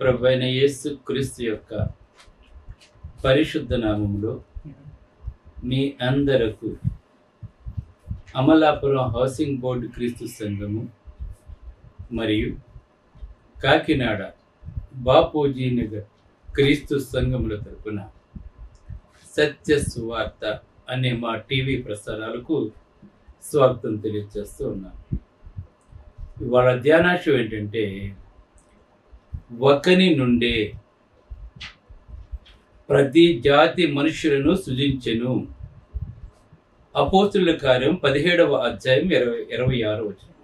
ప్రభువైన యేసు క్రీస్తు యొక్క పరిశుద్ధ నామములో మీ అందరకు అమలాపురం హౌసింగ్ బోర్డు క్రీస్తు సంఘము మరియు కాకినాడ బాపూజీ నగర్ క్రీస్తు సంఘముల తరపున సత్య సువార్త అనే మా టీవీ ప్రసారాలకు స్వాగతం తెలియజేస్తూ ఉన్నాను. ఇవాళ ధ్యానాంశం ఏంటంటే, ఒకని నుండే ప్రతి జాతి మనుషులను సృజించెను. అపోస్తుల కార్యం 17వ అధ్యాయం 26వ వచనం.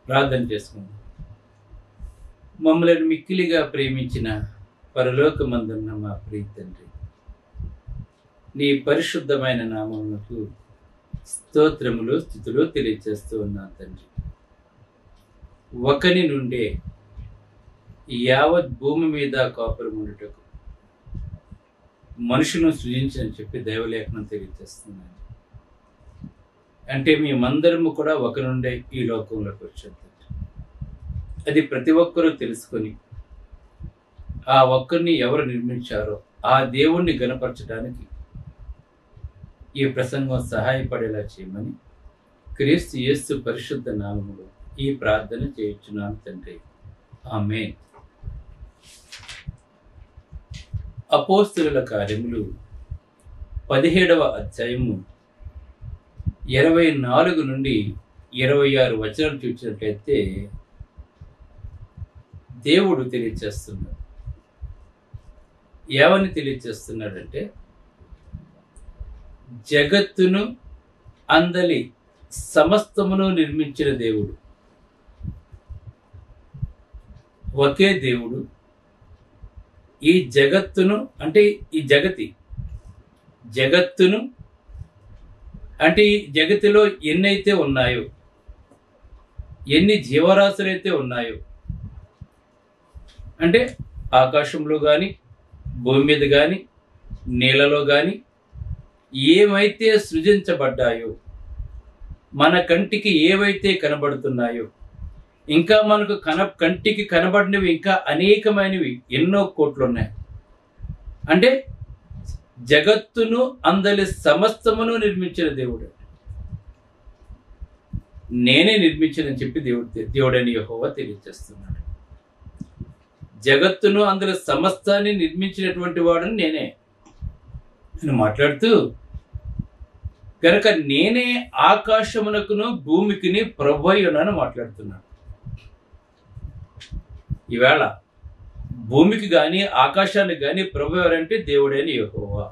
ప్రార్థన చేసుకుందాం. మమ్మల్ని మిక్కిలిగా ప్రేమించిన పరలోకమందున్న మా ప్రియ తండ్రి, నీ పరిశుద్ధమైన నామమునకు స్తోత్రములు స్తుతులు తెలియజేస్తూ ఉన్నాను తండ్రి. ఒకని నుండే యావత్ భూమి మీద కాపురం ఉండుటకు మనుషులను సృజించని చెప్పి దైవలేఖనం తెలియజేస్తున్నాను. అంటే మేమందరము కూడా ఒక నుండే ఈ లోకంలోకి వచ్చాం. అది ప్రతి ఒక్కరూ తెలుసుకొని ఆ ఒక్కరిని ఎవరు నిర్మించారో ఆ దేవుణ్ణి గణపరచడానికి ఈ ప్రసంగం సహాయపడేలా చేయమని క్రీస్తు యేసు పరిశుద్ధ నామములో ఈ ప్రార్థన చేయించున్నాను తండ్రి. ఆమేన్. అపోస్తలుల కార్యములు 17వ అధ్యాయము 24 నుండి 26 వచనాలు చూసినట్లయితే దేవుడు తెలియచేస్తున్నాడు. ఏమని తెలియచేస్తున్నాడంటే, జగత్తును అందలి సమస్తమును నిర్మించిన దేవుడు, ఒకే దేవుడు ఈ జగత్తును అంటే ఈ జగత్తును అంటే ఈ జగత్తులో ఎన్నైతే ఉన్నాయో, ఎన్ని జీవరాశులైతే ఉన్నాయో, అంటే ఆకాశంలో కానీ భూమి మీద కానీ నీళ్ళలో కానీ ఏమైతే సృజించబడ్డాయో, మన కంటికి ఏవైతే కనబడుతున్నాయో, ఇంకా మనకు కంటికి కనబడినవి ఇంకా అనేకమైనవి ఎన్నో కోట్లు ఉన్నాయి. అంటే జగత్తును అందలి సమస్తమును నిర్మించిన దేవుడు, నేనే నిర్మించానని చెప్పి దేవుడని యెహోవా తెలియజేస్తున్నాడు. జగత్తును అందులో సమస్తాన్ని నిర్మించినటువంటి వాడని నేనే అని మాట్లాడుతూ, కనుక నేనే ఆకాశమునకును భూమికిని ప్రభువునని మాట్లాడుతున్నాను. ఈవేళ భూమికి కానీ ఆకాశానికి కానీ ప్రభు ఎవరంటే దేవుడైన యెహోవా.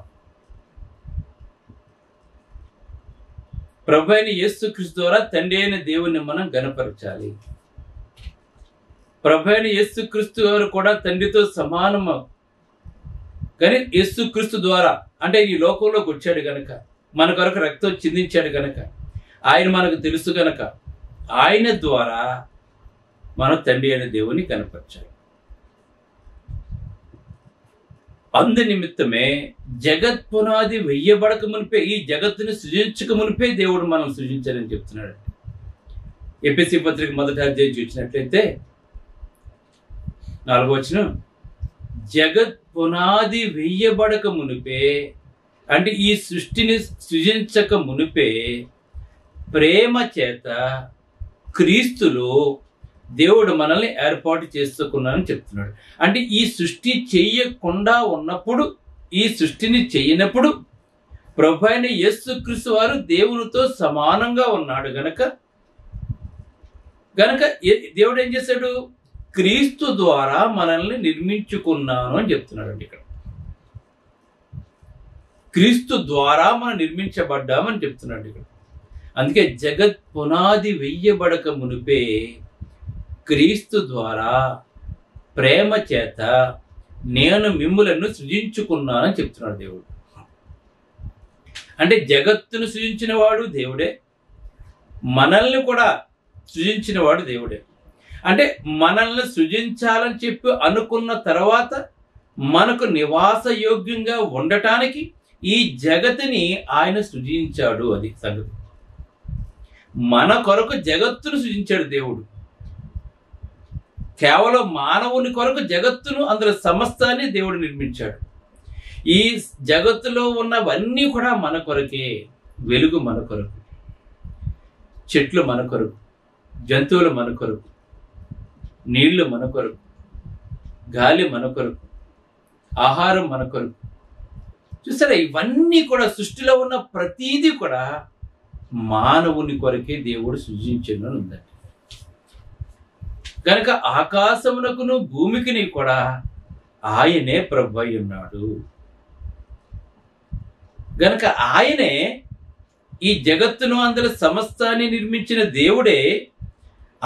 ప్రభు అయిన యేసుక్రీస్తు ద్వారా తండ్రి అయిన దేవుణ్ణి మనం గణపరచాలి. ప్రభు అయిన యేసుక్రీస్తు గారు కూడా తండ్రితో సమానము. కానీ యేసుక్రీస్తు ద్వారా అంటే ఈ లోకంలోకి వచ్చాడు గనక, మన కొరకు రక్తం చిందించాడు గనక, ఆయన మనకు తెలుసు గనక, ఆయన ద్వారా మనం తండ్రి అయిన దేవుని కనపరచాలి. అందు నిమిత్తమే జగత్ పునాది వెయ్యబడక మునిపే, ఈ జగత్తుని సృజించక మునిపే దేవుడు మనం సృజించాలని చెప్తున్నాడు. ఎఫెసీ పత్రిక 1వ అధ్యాయం చూసినట్లయితే 4వ వచనం, జగత్ పునాది వెయ్యబడక మునిపే అంటే ఈ సృష్టిని సృజించక మునిపే ప్రేమ చేత క్రీస్తులో దేవుడు మనల్ని ఏర్పాటు చేసుకున్నానని చెప్తున్నాడు. అంటే ఈ సృష్టి చెయ్యకుండా ఉన్నప్పుడు, ఈ సృష్టిని చెయ్యనప్పుడు ప్రభు అయిన యేసుక్రీస్తు వారు దేవునితో సమానంగా ఉన్నాడు గనక దేవుడు ఏం చేశాడు? క్రీస్తు ద్వారా మనల్ని నిర్మించుకున్నాను అని చెప్తున్నాడు. ఇక్కడ క్రీస్తు ద్వారా మనం నిర్మించబడ్డామని చెప్తున్నాడు ఇక్కడ. అందుకే జగత్ పునాది వెయ్యబడక మునిపే క్రీస్తు ద్వారా ప్రేమ చేత నేను మిమ్ములను సృజించుకున్నానని చెప్తున్నాడు దేవుడు. అంటే జగత్తును సృజించిన వాడు దేవుడే, మనల్ని కూడా సృజించిన వాడు దేవుడే. అంటే మనల్ని సృజించాలని చెప్పి అనుకున్న తర్వాత మనకు నివాస యోగ్యంగా ఉండటానికి ఈ జగత్తుని ఆయన సృజించాడు. అది సంగతి. మన కొరకు జగత్తును సృజించాడు దేవుడు. కేవలం మానవుని కొరకు జగత్తును అందులో సమస్తాన్ని దేవుడు నిర్మించాడు. ఈ జగత్తులో ఉన్నవన్నీ కూడా మన కొరకే. వెలుగు మన కొరకు, చెట్లు మన కొరకు, జంతువులు మన కొరకు, నీళ్లు మన కొరకు, గాలి మన కొరకు, ఆహారం మన కొరకు. చూసారా, ఇవన్నీ కూడా సృష్టిలో ఉన్న ప్రతీది కూడా మానవుని కొరకే దేవుడు సృజించను ఉందండి. కనుక ఆకాశమునకును భూమికిని కూడా ఆయనే ప్రభు అయి ఉన్నాడు. గనక ఆయనే ఈ జగత్తును అందులో సమస్తాన్ని నిర్మించిన దేవుడే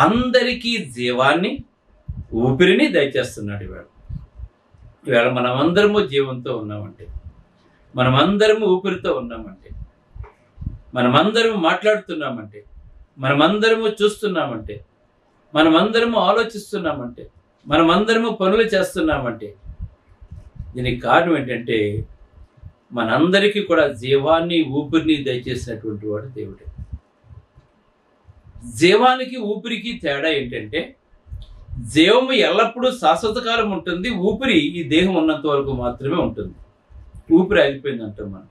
అందరికీ జీవాన్ని, ఊపిరిని దయచేస్తున్నాడు. ఈవేళ మనమందరము జీవంతో ఉన్నామంటే, మనమందరము ఊపిరితో ఉన్నామంటే, మనమందరము మాట్లాడుతున్నామంటే, మనమందరము చూస్తున్నామంటే, మనమందరము ఆలోచిస్తున్నామంటే, మనమందరము పనులు చేస్తున్నామంటే, దీనికి కారణం ఏంటంటే మనందరికీ కూడా జీవాన్ని, ఊపిరిని దయచేసినటువంటి వాడు దేవుడే. జీవానికి ఊపిరికి తేడా ఏంటంటే, జీవము ఎల్లప్పుడూ శాశ్వత కాలం ఉంటుంది, ఊపిరి ఈ దేహం ఉన్నంత వరకు మాత్రమే ఉంటుంది. ఊపిరి ఆగిపోయిందంటాం మనం.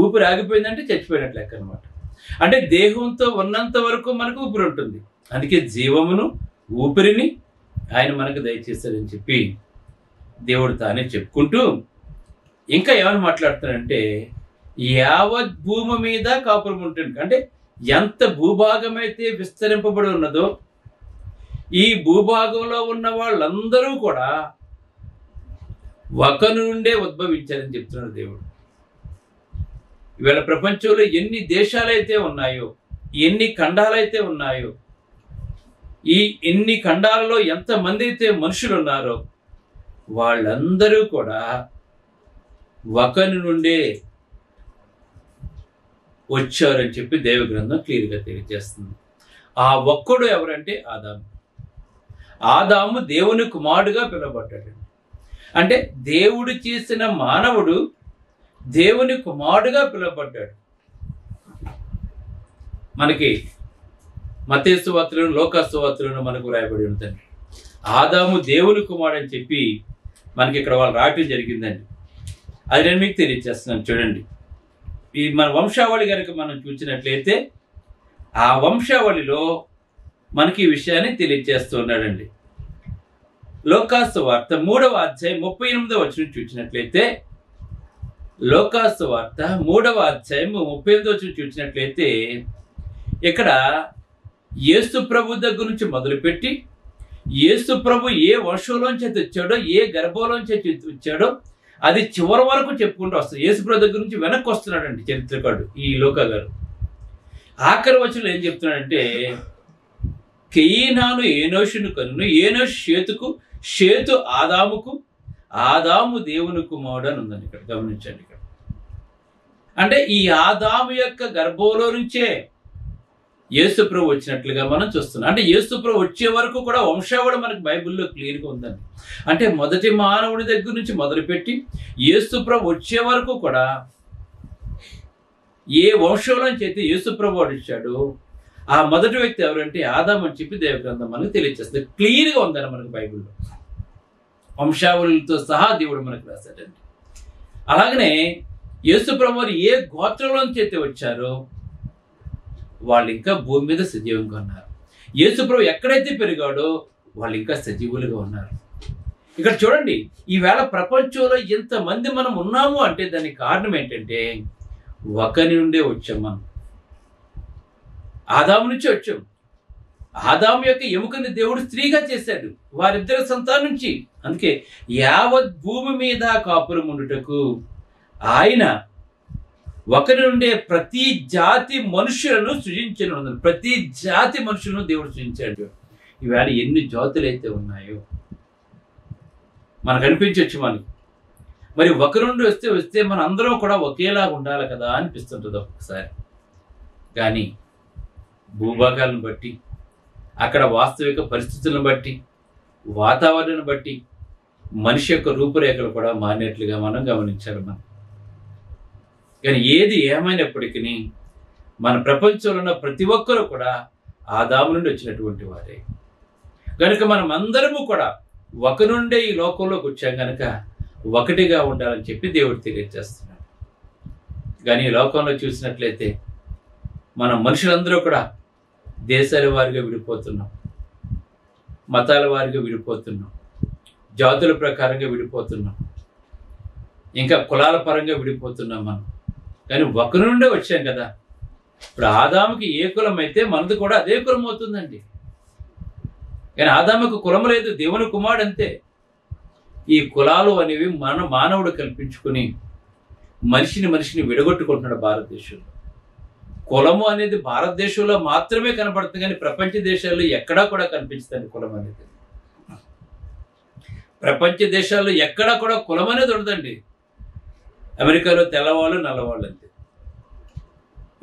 ఊపిరి ఆగిపోయిందంటే చచ్చిపోయినట్లు లెక్క అనమాట. అంటే దేహంతో ఉన్నంత వరకు మనకు ఊపిరి ఉంటుంది. అందుకే జీవమును, ఊపిరిని ఆయన మనకు దయచేస్తారని చెప్పి దేవుడు తానే చెప్పుకుంటూ ఇంకా ఏమని మాట్లాడుతున్నాడంటే, యావత్ భూమి మీద కాపురం ఉంటుంది. అంటే ఎంత భూభాగం అయితే విస్తరింపబడి ఉన్నదో, ఈ భూభాగంలో ఉన్న వాళ్ళందరూ కూడా ఒకరి నుండే ఉద్భవించారని చెప్తున్నాడు దేవుడు. ఇవాళ ప్రపంచంలో ఎన్ని దేశాలైతే ఉన్నాయో, ఎన్ని ఖండాలైతే ఉన్నాయో, ఈ ఎన్ని ఖండాలలో ఎంతమంది అయితే మనుషులు ఉన్నారో వాళ్ళందరూ కూడా ఒకరి నుండే వచ్చారని చెప్పి దైవ గ్రంథం క్లియర్గా తెలియజేస్తుంది. ఆ ఒక్కడు ఎవరంటే ఆదాము. ఆదాము దేవుని కుమారుడుగా పిలువబడ్డాడు. అంటే దేవుడు చేసిన మానవుడు దేవుని కుమారుడుగా పిలువబడ్డాడు. మనకి మత్తయి సువార్తలోను, లూకా సువార్తలోను మనకు రాయబడి ఉంటుంది. ఆదాము దేవుని కుమారుడు అని చెప్పి మనకి ఇక్కడ వాళ్ళు రాయటం జరిగిందండి. అది నేను మీకు తెలియజేస్తున్నాను. చూడండి, ఈ మన వంశావళి కనుక మనం చూసినట్లయితే ఆ వంశావళిలో మనకి ఈ విషయాన్ని తెలియజేస్తున్నాడండి. లూకా సువార్త 3వ అధ్యాయం 38వ వచనం చూసినట్లయితే, లూకా సువార్త 3వ అధ్యాయం 38వ వచనం చూసినట్లయితే ఇక్కడ యేసు ప్రభు దగ్గర నుంచి మొదలుపెట్టి యేసు ప్రభు ఏ వంశంలోంచి అయితే వచ్చాడో, ఏ గర్భంలోంచి అయితే వచ్చాడో అది చివరి వరకు చెప్పుకుంటూ వస్తుంది. యేసు ప్రభు దగ్గర నుంచి వెనక్కి వస్తున్నాడండి చరిత్రకారుడు ఈ లూకా గారు. ఆఖరి వచనంలో ఏం చెప్తున్నాడంటే, కేయినాను ఏనోషును కనును, ఏనోషు షేతుకు, షేతు ఆదాముకు, ఆదాము దేవుని కుమారుడు అని ఉందండి. ఇక్కడ గమనించండి. ఇక్కడ అంటే ఈ ఆదాము యొక్క గర్భంలో నుంచే యేసు ప్రభు వచ్చినట్లుగా మనం చూస్తున్నాం. అంటే యేసు ప్రభు వచ్చే వరకు కూడా వంశావళి మనకు బైబిల్లో క్లియర్గా ఉందండి. అంటే మొదటి మానవుడి దగ్గర నుంచి మొదలుపెట్టి యేసు ప్రభు వచ్చే వరకు కూడా ఏ వంశంలోంచి అయితే యేసు ప్రభు వచ్చాడు ఆ మొదటి వ్యక్తి ఎవరంటే ఆదాము అని చెప్పి దైవ గ్రంథం మనకు తెలియజేస్తుంది. క్లియర్గా ఉందని మనకు బైబిల్లో వంశావళులతో సహా దేవుడు మనకు రాశాడండి. అలాగనే యేసు ప్రభు ఏ గోత్రంలోంచి అయితే వచ్చారో వాళ్ళు ఇంకా భూమి మీద సజీవంగా ఉన్నారు. యేసు ప్రభు ఎక్కడైతే పెరిగాడో వాళ్ళు ఇంకా సజీవులుగా ఉన్నారు. ఇక్కడ చూడండి, ఈవేళ ప్రపంచంలో ఎంతమంది మనం ఉన్నాము అంటే దానికి కారణం ఏంటంటే ఒకరి నుండే వచ్చాం. మనం ఆదాము నుంచి వచ్చాం. ఆదాము యొక్క ఎముకని దేవుడు స్త్రీగా చేశాడు, వారిద్దరి సంతానం నుంచి. అందుకే యావత్ భూమి మీద కాపురం ఉండుటకు ఆయన ఒకరి నుండే ప్రతి జాతి మనుషులను సృజించను. ప్రతి జాతి మనుషులను దేవుడు సృజించాడు. ఈవేళ ఎన్ని జాతులు అయితే ఉన్నాయో మనకు అనిపించవచ్చు. మనకి మరి ఒకరి నుండి వస్తే మన అందరం కూడా ఒకేలాగా ఉండాలి కదా అనిపిస్తుంటుంది ఒక్కొక్కసారి. కానీ భూభాగాలను బట్టి, అక్కడ వాస్తవిక పరిస్థితులను బట్టి, వాతావరణాన్ని బట్టి మనిషి యొక్క రూపురేఖలు కూడా మారినట్లుగా మనం గమనించాలి. కానీ ఏది ఏమైనప్పటికీ మన ప్రపంచంలో ఉన్న ప్రతి ఒక్కరూ కూడా ఆదాము నుండి వచ్చినటువంటి వారే. కనుక మనం అందరము కూడా ఒక నుండే ఈ లోకంలోకి వచ్చాం కనుక ఒకటిగా ఉండాలని చెప్పి దేవుడు తెలియజేస్తున్నాడు. కానీ ఈ లోకంలో చూసినట్లయితే మనం మనుషులందరూ కూడా దేశాల వారిగా విడిపోతున్నాం, మతాల వారిగా విడిపోతున్నాం, జాతుల ప్రకారంగా విడిపోతున్నాం, ఇంకా కులాల పరంగా విడిపోతున్నాం మనం. కానీ ఒక నుండే వచ్చాం కదా. ఇప్పుడు ఆదాముకి ఏ కులం అయితే మనది కూడా అదే కులం అవుతుందండి. కానీ ఆదాముకు కులం లేదు, దేవుని కుమారుడు అంతే. ఈ కులాలు అనేవి మానవుడు కల్పించుకుని మనిషిని విడగొట్టుకుంటున్నాడు భారతదేశంలో. కులము అనేది భారతదేశంలో మాత్రమే కనబడుతుంది, కానీ ప్రపంచ దేశాల్లో ఎక్కడా కూడా కనిపించదండి కులం అనేది. ప్రపంచ దేశాల్లో ఎక్కడా కూడా కులం అనేది ఉండదండి. అమెరికాలో తెల్లవాళ్ళు నల్లవాళ్ళు అంతే,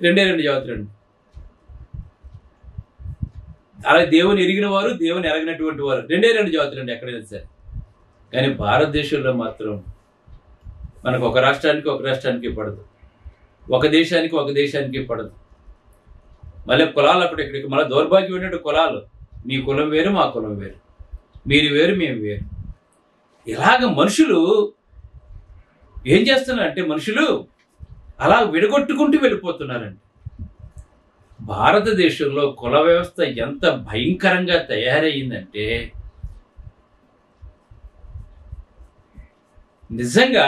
రెండే రెండు జాతులండి. అలాగే దేవుని ఎరిగిన వారు, దేవుని ఎరగినటువంటి వారు, రెండే రెండు జాతులండి ఎక్కడైనా సరే. కానీ భారతదేశంలో మాత్రం మనకు ఒక రాష్ట్రానికి పడదు, ఒక దేశానికి పడదు. మళ్ళీ కులాలు అప్పుడు ఇక్కడికి మళ్ళీ దౌర్భాగ్యం ఏంటంటే కులాలు, మీ కులం వేరు మా కులం వేరు, మీరు వేరు మేము వేరు. ఇలాగ మనుషులు ఏం చేస్తున్నారంటే మనుషులు అలా విడగొట్టుకుంటూ వెళ్ళిపోతున్నారండి. భారతదేశంలో కుల వ్యవస్థ ఎంత భయంకరంగా తయారయ్యిందంటే నిజంగా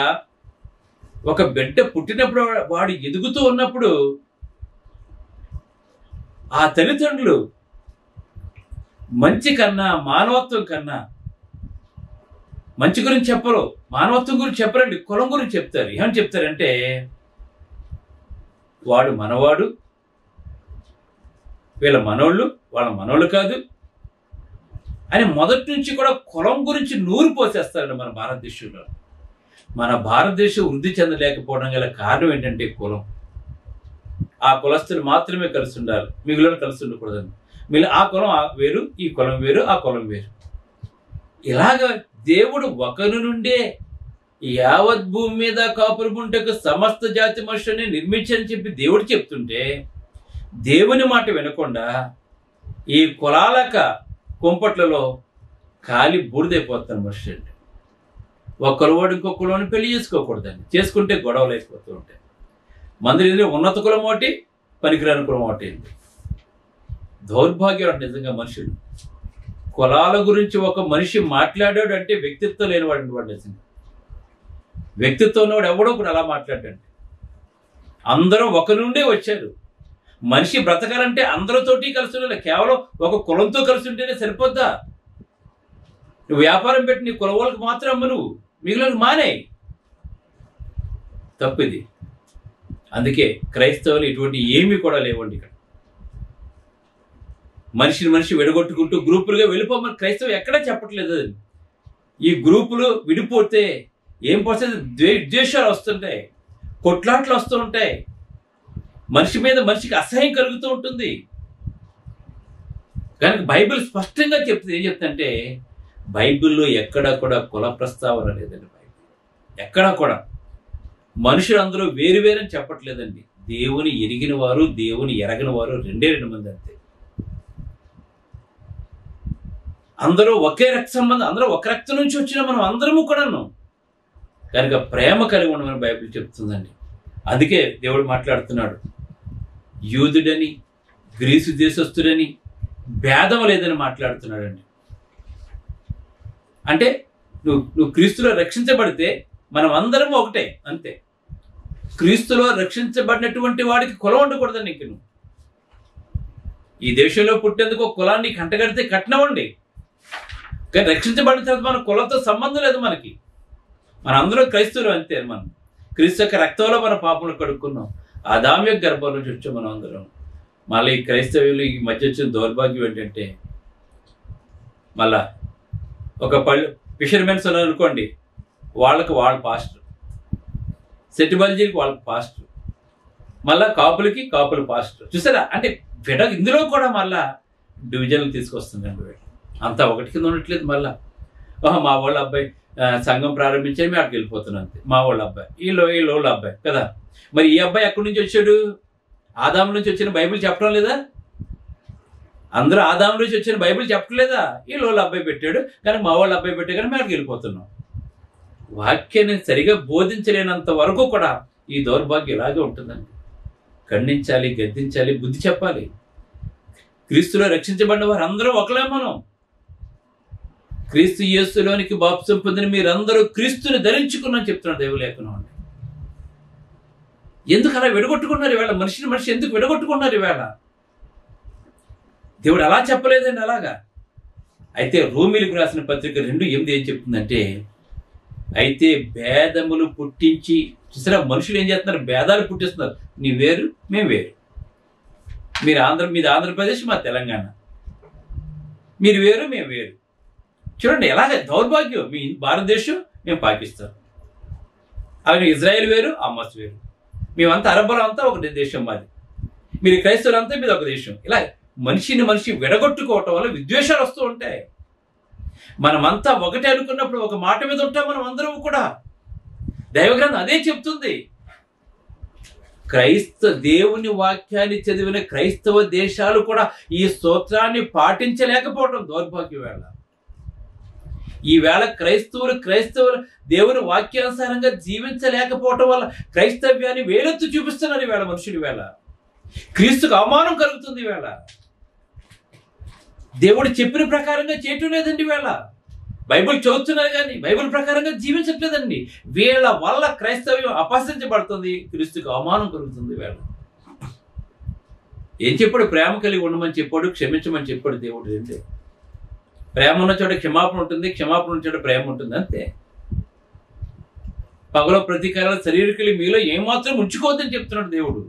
ఒక బిడ్డ పుట్టినప్పుడు వాడు ఎదుగుతూ ఉన్నప్పుడు ఆ తల్లిదండ్రులు మంచి కన్నా మానవత్వం కన్నా మంచి గురించి చెప్పరు, మానవత్వం గురించి చెప్పరండి, కులం గురించి చెప్తారు. ఏమని చెప్తారంటే వాడు మనవాడు, వీళ్ళ మనోళ్ళు వాళ్ళ మనోళ్ళు కాదు అని మొదటి నుంచి కూడా కులం గురించి నూరు పోసేస్తారండి మన భారతదేశంలో. మన భారతదేశం వృద్ధి చెందలేకపోవడం గల కారణం ఏంటంటే కులం. ఆ కులస్తులు మాత్రమే కలిసి ఉండాలి, మిగిలిన కలిసి ఉండకూడదండి. ఆ కులం వేరు, ఈ కులం వేరు, ఆ కులం వేరు. ఇలాగ దేవుడు ఒకరి నుండే యావత్ భూమి మీద కాపురముంటకు సమస్త జాతి మనుషుల్ని నిర్మించని చెప్పి దేవుడు చెప్తుంటే దేవుని మాట వినకుండా ఈ కులాలక కుంపట్లలో కాలి బూడిదైపోతాను మనుషులు. ఒక కులవాడు ఇంకో కులాన్ని పెళ్లి చేసుకోకూడదండి, చేసుకుంటే గొడవలు అయిపోతూ ఉంటాయి. మందిలో ఉన్నత కులం ఒకటి, పనికిరాని కులం ఒకటి. దౌర్భాగ్యం నిజంగా మనుషులు. కులాల గురించి ఒక మనిషి మాట్లాడాడు అంటే వ్యక్తిత్వం లేనివాడు వాడు. నిజంగా వ్యక్తిత్వం ఉన్నవాడు ఎవడో కూడా అలా మాట్లాడండి. అందరూ ఒక నుండే వచ్చారు. మనిషి బ్రతకాలంటే అందరితోటి కలిసి ఉండాలి, కేవలం ఒక కులంతో కలిసి ఉంటేనే సరిపోద్దా? నువ్వు వ్యాపారం పెట్టి నీ కులం వాళ్ళకి మాత్రం అమ్మ, నువ్వు మిగిలిన మానే. తప్పిది. అందుకే క్రైస్తవులు ఇటువంటి ఏమీ కూడా లేవండి. ఇక్కడ మనిషి విడగొట్టుకుంటూ గ్రూపులుగా వెళ్ళిపోమని క్రైస్తవం ఎక్కడా చెప్పట్లేదు. ఈ గ్రూపులు విడిపోతే ఏం పరిస్థితి? ద్వేషాలు వస్తుంటాయి, కొట్లాట్లు వస్తూ ఉంటాయి, మనిషి మీద మనిషికి అసహ్యం కలుగుతూ ఉంటుంది. కనుక బైబిల్ స్పష్టంగా చెప్తుంది. ఏం చెప్తుందంటే బైబిల్లో ఎక్కడా కూడా కుల ప్రస్తావన లేదండి. బైబిల్ ఎక్కడా కూడా మనుషులందరూ వేరువేరని చెప్పట్లేదండి. దేవుని ఎరిగిన వారు, దేవుని ఎరగని వారు రెండే రెండు మంది అంతే. అందరూ ఒకే రక్త సంబంధం, అందరూ ఒక రక్తం నుంచి వచ్చిన మనం అందరము కూడాను. కనుక ప్రేమ కలిగి ఉండమని బైబిల్ చెప్తుందండి. అందుకే దేవుడు మాట్లాడుతున్నాడు, యూదుడని గ్రీసు దేశస్థుడని భేదం లేదని మాట్లాడుతున్నాడండి. అంటే నువ్వు క్రీస్తులో రక్షించబడితే మనం అందరం ఒకటే, అంతే. క్రీస్తులో రక్షించబడినటువంటి వాడికి కులం ఉండకూడదండి. ఇంక నువ్వు ఈ దేశంలో పుట్టేందుకు ఒక కులాన్ని కంటగడితే కట్నవండి, కానీ రక్షించబడిన తర్వాత మన కులంతో సంబంధం లేదు మనకి. మన అందరూ క్రైస్తవులు అంతే. మనం క్రీస్తు యొక్క రక్తంలో మన పాపలు కడుక్కున్నాం, ఆదాము యొక్క గర్భం నుంచి వచ్చాం మనం అందరం. మళ్ళీ ఈ క్రైస్తవులు ఈ మధ్య వచ్చిన దౌర్భాగ్యం ఏంటంటే మళ్ళా ఒక ఫిషర్మెన్స్ ఉన్నారు అనుకోండి, వాళ్ళకి వాళ్ళ పాస్టర్, సెటిబల్జీకి వాళ్ళ పాస్టర్, మళ్ళా కాపులకి కాపుల పాస్టర్. చూసారా? అంటే ఇందులో కూడా మళ్ళా డివిజన్లు తీసుకొస్తుందండి. అంతా ఒకటి కింద ఉండట్లేదు. మళ్ళా మా వాళ్ళ అబ్బాయి సంఘం ప్రారంభించే మేము అక్కడికి వెళ్ళిపోతున్నాం అంతే. మా వాళ్ళ అబ్బాయి, వీళ్ళ అబ్బాయి కదా. మరి ఈ అబ్బాయి ఎక్కడి నుంచి వచ్చాడు? ఆదాము నుంచి వచ్చిన బైబిల్ చెప్పడం లేదా? అందరూ ఆదాము నుంచి వచ్చిన బైబిల్ చెప్పట్లేదా? వీళ్ళు వాళ్ళు అబ్బాయి పెట్టాడు కానీ మా వాళ్ళు అబ్బాయి పెట్టాడు కానీ మేడకి వెళ్ళిపోతున్నాం. వాక్యాన్ని సరిగా బోధించలేనంత వరకు కూడా ఈ దౌర్భాగ్యం ఇలాగే ఉంటుందండి. ఖండించాలి, గద్దించాలి, బుద్ధి చెప్పాలి. క్రీస్తులో రక్షించబడిన వారు అందరూ ఒకలే. మనం క్రీస్తు యేసులోనికి బాప్తిసం పొందిన మీరందరూ క్రీస్తుని ధరించుకున్నాను చెప్తున్నాడు దైవలేఖనం అండి. ఎందుకు అలా విడగొట్టుకున్నారు ఈవేళ? మనిషి ఎందుకు విడగొట్టుకున్నారు ఈవేళ? దేవుడు అలా చెప్పలేదండి అలాగా. అయితే రోమీలకు రాసిన పత్రిక 2:8 ఏం చెప్తుందంటే, అయితే భేదములు పుట్టించి, చూసారా మనుషులు ఏం చేస్తున్నారు? భేదాలు పుట్టిస్తున్నారు. నీ వేరు, మేము వేరు. మీది ఆంధ్రప్రదేశ్, మా తెలంగాణ. మీరు వేరు, మేము వేరు. చూడండి ఎలాగ దౌర్భాగ్యం. మీ భారతదేశం, మేము పాకిస్తాన్. అలాగే ఇజ్రాయెల్ వేరు, హమాస్ వేరు. మేమంతా అరబ్బులు అంతా ఒక దేశం మాది. మీరు క్రైస్తవులంతా మీది ఒక దేశం. ఇలా మనిషి విడగొట్టుకోవటం వల్ల విద్వేషాలు వస్తూ ఉంటాయి. మనమంతా ఒకటే అనుకున్నప్పుడు ఒక మాట మీద ఉంటాం మనం అందరం కూడా. దైవగ్రంథం అదే చెప్తుంది. దేవుని వాక్యాన్ని చదివిన క్రైస్తవ దేశాలు కూడా ఈ స్తోత్రాన్ని పాటించలేకపోవటం దౌర్భాగ్యం వేళ. ఈవేళ క్రైస్తవులు దేవుని వాక్యానుసారంగా జీవించలేకపోవటం వల్ల క్రైస్తవ్యాన్ని వేలెత్తు చూపిస్తున్నారు ఈవేళ మనుషులు. వేళ క్రీస్తుకు అవమానం కలుగుతుంది. వేళ దేవుడు చెప్పిన ప్రకారంగా చేయటం లేదండి. వేళ బైబిల్ చదువుతున్నారు కానీ బైబిల్ ప్రకారంగా జీవించట్లేదండి. వీళ్ళ వల్ల క్రైస్తవ్యం అపహసించబడుతుంది, క్రీస్తుకు అవమానం కలుగుతుంది. వేళ ఏం చెప్పాడు? ప్రేమ కలిగి ఉండమని చెప్పాడు, క్షమించమని చెప్పాడు దేవుడు. ఏంటి? ప్రేమ ఉన్న చోట క్షమాపణ ఉంటుంది, క్షమాపణ ఉన్న చోట ప్రేమ ఉంటుంది, అంతే. పగలో ప్రతీకారాలు శరీరకులు మీలో ఏమాత్రం ఉంచుకోవద్దని చెప్తున్నాడు దేవుడు.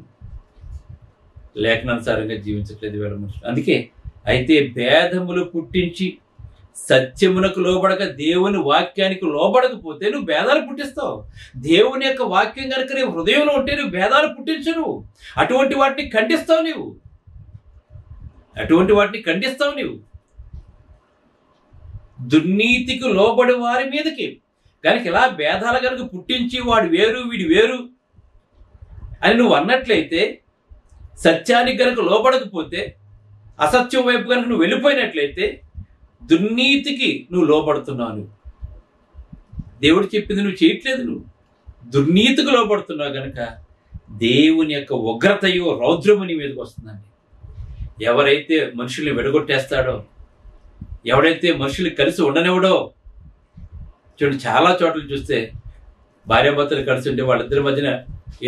లేఖనానుసారంగా జీవించట్లేదు వేళ మనుషులు. అందుకే అయితే భేదములు పుట్టించి సత్యమునకు లోబడక దేవుని వాక్యానికి లోబడకపోతే నువ్వు భేదాలు పుట్టిస్తావు. దేవుని యొక్క వాక్యం కనుక నీ హృదయంలో ఉంటే నువ్వు భేదాలు పుట్టించు. అటువంటి వాటిని ఖండిస్తావు నీవు. దుర్నీతికి లోబడి వారి మీదకి కనుక ఇలా భేదాలు కనుక పుట్టించి వాడు వేరు వీడి వేరు అని నువ్వు అన్నట్లయితే, సత్యానికి కనుక లోబడకపోతే, అసత్యం వైపు కనుక నువ్వు వెళ్ళిపోయినట్లయితే దుర్నీతికి నువ్వు లోబడుతున్నావు. దేవుడు చెప్పింది నువ్వు చేయట్లేదు, నువ్వు దుర్నీతికి లోబడుతున్నావు కనుక దేవుని యొక్క ఉగ్రతయో రౌద్రము నీ మీదకి వస్తుందండి. ఎవరైతే మనుషుల్ని విడగొట్టేస్తాడో, ఎవడైతే మనుషులు కలిసి ఉండనివ్వడో, చూడండి చాలా చోట్ల చూస్తే భార్యాభర్తలు కలిసి ఉంటే వాళ్ళిద్దరి మధ్యన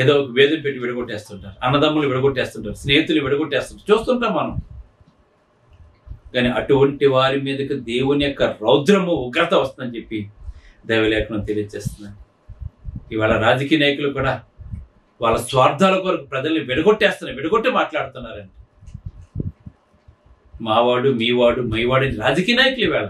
ఏదో ఒక వేదం పెట్టి విడగొట్టేస్తుంటారు, అన్నదమ్ములు విడగొట్టేస్తుంటారు, స్నేహితులు విడగొట్టేస్తుంటారు, చూస్తుంటాం మనం. కానీ అటువంటి వారి మీదకి దేవుని యొక్క రౌద్రము ఉగ్రత వస్తుందని చెప్పి దైవలేఖనం తెలియజేస్తున్నాను. ఇవాళ రాజకీయ నాయకులు కూడా వాళ్ళ స్వార్థాల కొరకు ప్రజల్ని విడగొట్టి మాట్లాడుతున్నారండి. మావాడు, మీవాడు, మైవాడు రాజకీయ నాయకులు ఇవాళ.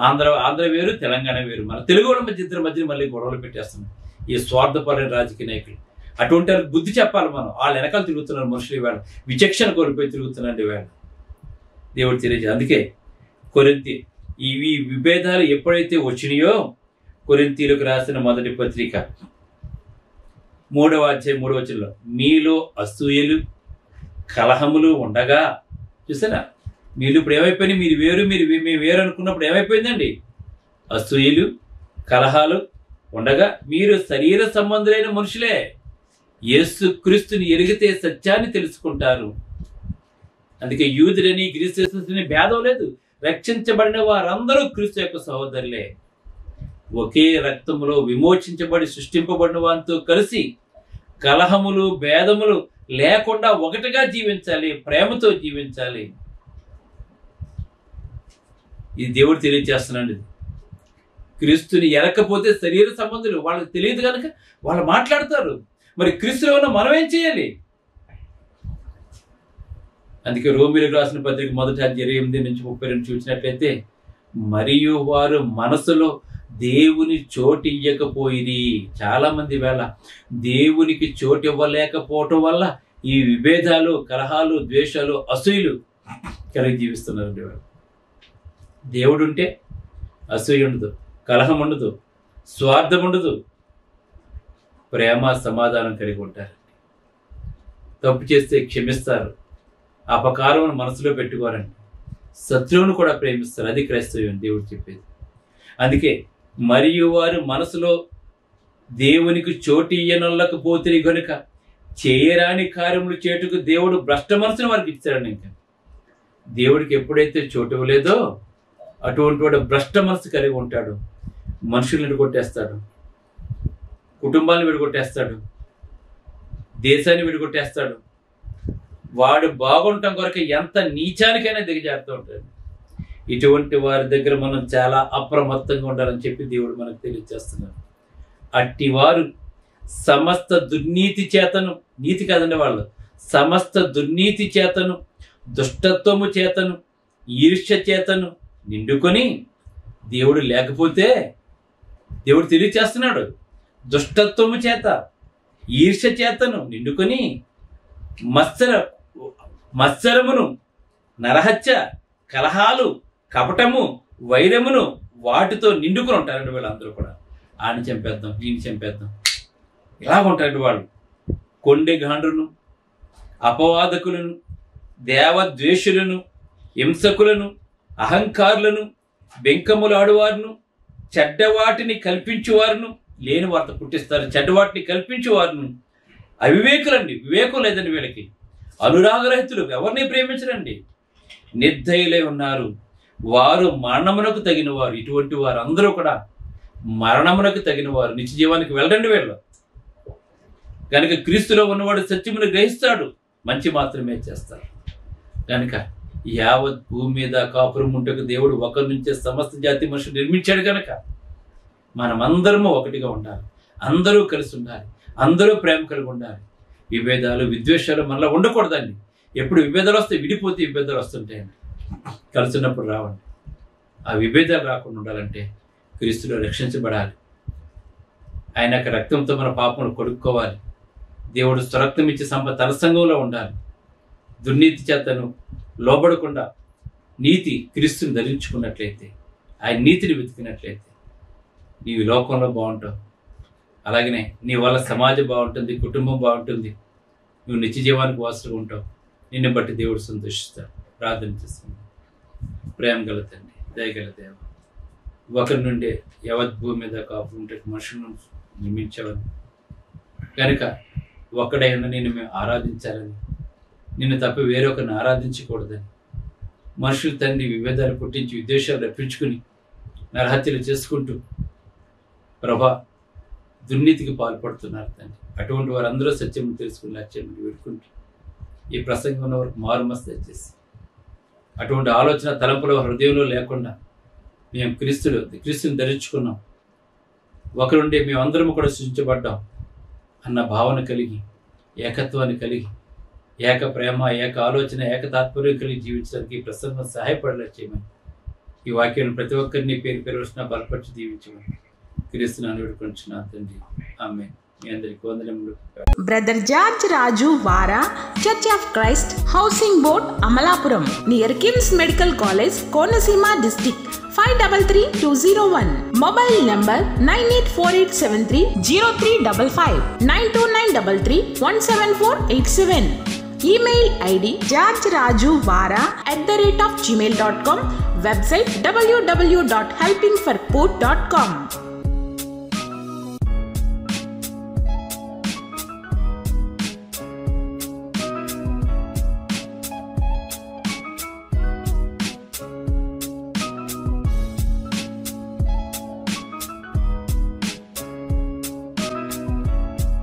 ఆంధ్ర వేరు, తెలంగాణ వేరు, మన తెలుగు వాళ్ళ ఇద్దరి మధ్య మళ్ళీ గొడవలు పెట్టేస్తున్నాం ఈ స్వార్థపరమైన రాజకీయ నాయకులు. అటువంటి వాళ్ళకి బుద్ధి చెప్పాలి మనం. వాళ్ళ వెనకాల తిరుగుతున్నారు మనుషులు ఇవాళ, విచక్షణ కోల్పోయి తిరుగుతున్నారండి ఇవాళ. దేవుడు తెలియజేది. అందుకే ఈ విభేదాలు ఎప్పుడైతే వచ్చినాయో, కొరింథీయులకు రాసిన మొదటి పత్రిక 3వ అధ్యాయం 3వ వచనంలో, మీలో అసూయలు కలహములు ఉండగా, చూసారా మీరు ఇప్పుడు ఏమైపోయినాయి? మీరు వేరు మేము వేరు అనుకున్నప్పుడు ఏమైపోయిందండి? అసూయలు కలహాలు ఉండగా మీరు శరీర సంబంధులైన మనుషులే, యేసుక్రీస్తుని ఎరిగితే సత్యాన్ని తెలుసుకుంటారు. అందుకే యూదులని గ్రీసుని భేదం లేదు. రక్షించబడిన వారందరూ క్రీస్తు యొక్క సహోదరులే. ఒకే రక్తములో విమోచించబడి సృష్టింపబడిన వారితో కలిసి కలహములు భేదములు లేకుండా ఒకటిగా జీవించాలి, ప్రేమతో జీవించాలి. ఇది దేవుడు తెలియజేస్తున్నాడు. క్రీస్తుని ఎరకపోతే శరీర సంబంధులు వాళ్ళకి తెలియదు కనుక వాళ్ళు మాట్లాడతారు. మరి క్రీస్తులో ఉన్న మనం ఏం చేయాలి? అందుకే రోమీయులకు రాసిన పత్రిక 1వ అధ్యాయం 28-32 చూసినట్లయితే, మరియు వారు మనసులో దేవుని చోటు ఇవ్వకపోయిరి. చాలా మంది వేళ దేవునికి చోటు ఇవ్వలేకపోవటం వల్ల ఈ విభేదాలు, కలహాలు, ద్వేషాలు, అసూయలు కలిగి జీవిస్తున్నారు. దేవుడు ఉంటే అసూయ ఉండదు, కలహం ఉండదు, స్వార్థం ఉండదు, ప్రేమ సమాధానం కలిగి ఉంటారు. తప్పు చేస్తే క్షమిస్తారు, అపకారం మనసులో పెట్టుకోరండి. శత్రువును కూడా ప్రేమిస్తారు. అది క్రైస్తవ్యం దేవుడు చెప్పేది. అందుకే మరియు వారు మనసులో దేవునికి చోటు ఇయ్యనొల్లకపోతే గనుక చేయరాని కార్యములు చేటుకు దేవుడు భ్రష్ట మనసును వారికి ఇచ్చాడని. ఇంకా దేవుడికి ఎప్పుడైతే చోటు ఇవ్వలేదో అటువంటి వాడు భ్రష్ట మనసు కలిగి ఉంటాడు. మనుషులను విడగొట్టేస్తాడు, కుటుంబాలను విడగొట్టేస్తాడు, దేశాన్ని విడగొట్టేస్తాడు. వాడు బాగుండటం కొరకు ఎంత నీచానికైనా దిగజారుతూ ఉంటాడు. ఇటువంటి వారి దగ్గర మనం చాలా అప్రమత్తంగా ఉండాలని చెప్పి దేవుడు మనకు తెలియజేస్తున్నాడు. అట్టి వారు సమస్త దుర్నీతి చేతను, నీతి కాదండి వాళ్ళు, సమస్త దుర్నీతి చేతను, దుష్టత్వము చేతను, ఈర్ష్య చేతను నిండుకొని, దేవుడు లేకపోతే దేవుడు తెలియచేస్తున్నాడు, దుష్టత్వము చేత ఈర్ష్య చేతను నిండుకొని మత్సరమును, నరహత్య, కలహాలు, కపటము, వైరమును వాటితో నిండుకొని ఉంటారండి వీళ్ళందరూ కూడా. ఆయన చంపేద్దాం, ఈయన చంపేద్దాం, ఇలాగ ఉంటారండి వాళ్ళు. కొండెగాండ్రును, అపవాదకులను, దేవద్వేషులను, హింసకులను, అహంకారులను, బెంకములాడువారును, చెడ్డవాటిని కల్పించువారును, లేని వార్త పుట్టిస్తారు, చెడ్డవాటిని కల్పించువారును, అవివేకులండి, వివేకం లేదండి వీళ్ళకి, అనురాగరహితులు, ఎవరిని ప్రేమించరండి, నిర్దయులై ఉన్నారు, వారు మరణమునకు తగిన వారు. ఇటువంటి వారు అందరూ కూడా మరణమునకు తగిన వారు, నిత్య జీవానికి వెళ్ళండి వీళ్ళు. కనుక క్రీస్తులో ఉన్నవాడు సత్యమును గ్రహిస్తాడు, మంచి మాత్రమే చేస్తారు. కనుక యావత్ భూమి మీద కాపురం ఉంటకు దేవుడు ఒకరి నుంచే సమస్త జాతి మనుషులు నిర్మించాడు. కనుక మనమందరము ఒకటిగా ఉండాలి, అందరూ కలిసి ఉండాలి, అందరూ ప్రేమ కలిగి ఉండాలి. విభేదాలు, విద్వేషాలు మనలో ఉండకూడదండి. ఎప్పుడు విభేదాలు వస్తే విడిపోతే విభేదాలు వస్తుంటాయండి, కలుసున్నప్పుడు రావండి. ఆ విభేదాలు రాకుండా ఉండాలంటే క్రీస్తులో రక్షించబడాలి. ఆయన యొక్క రక్తంతో మన పాపములు కొడుక్కోవాలి. దేవుడు స్వరక్తం ఇచ్చి తన సంఘంలో ఉండాలి. దుర్నీతి చేతను లోబడకుండా నీతి క్రీస్తుని ధరించుకున్నట్లయితే, ఆయన నీతిని వెతికినట్లయితే నీవు లోకంలో బాగుంటావు. అలాగనే నీ వల్ల సమాజం బాగుంటుంది, కుటుంబం బాగుంటుంది, నువ్వు నిత్య జీవానికి వాసులుగా ఉంటావు. నిన్ను బట్టి దేవుడు సంతోషిస్తాడు. ప్రార్థన చేస్తుంది. ప్రేమ గల తండ్రి, దయగల దేవ, ఒకరి నుండే యావత్ భూమి మీద కాపురం ఉంటే మనుషులను నిర్మించావని, కనుక ఒక్కడైనా నిన్ను మేము ఆరాధించాలని, నిన్ను తప్ప వేరొకరిని ఆరాధించకూడదని మనుషులు తండ్రి విభేదాలు పుట్టించి విద్వేషాలు రప్పించుకుని నరహత్యలు చేసుకుంటూ ప్రభా దుర్నీతికి పాల్పడుతున్నారు తండ్రి. అటువంటి వారందరూ సత్యం తెలుసుకుని లక్ష్యం వేడుకుంటూ ఈ ప్రసంగంలో వరకు మారుమస్తు దయచేసి అటువంటి ఆలోచన తలంపుల హృదయంలో లేకుండా మేము క్రీస్తుని ధరించుకున్నాం, ఒకరుండే మేమందరము కూడా సృష్టించబడ్డాం అన్న భావన కలిగి, ఏకత్వాన్ని కలిగి, ఏక ప్రేమ, ఏక ఆలోచన, ఏక తాత్పర్యం కలిగి జీవించడానికి ఈ ప్రసంగం సహాయపడేలా చేయమని, ఈ వాక్యాన్ని ప్రతి ఒక్కరిని పేరు వచ్చిన బలపరిచి దీవించమని క్రీస్తునాను వేడుకొంచున్నా తండ్రి. ఆమేన్. మీ అందరికీ వందనములు. బ్రదర్ జార్జ్ రాజు వారా, church of Christ, housing board, Amalapuram, near KIMS medical college, Konaseema district, 533201. Mobile number 9848730355, 9293317487. Email ID georgerajuvara@gmail.com. Website www.helpingforpoor.com.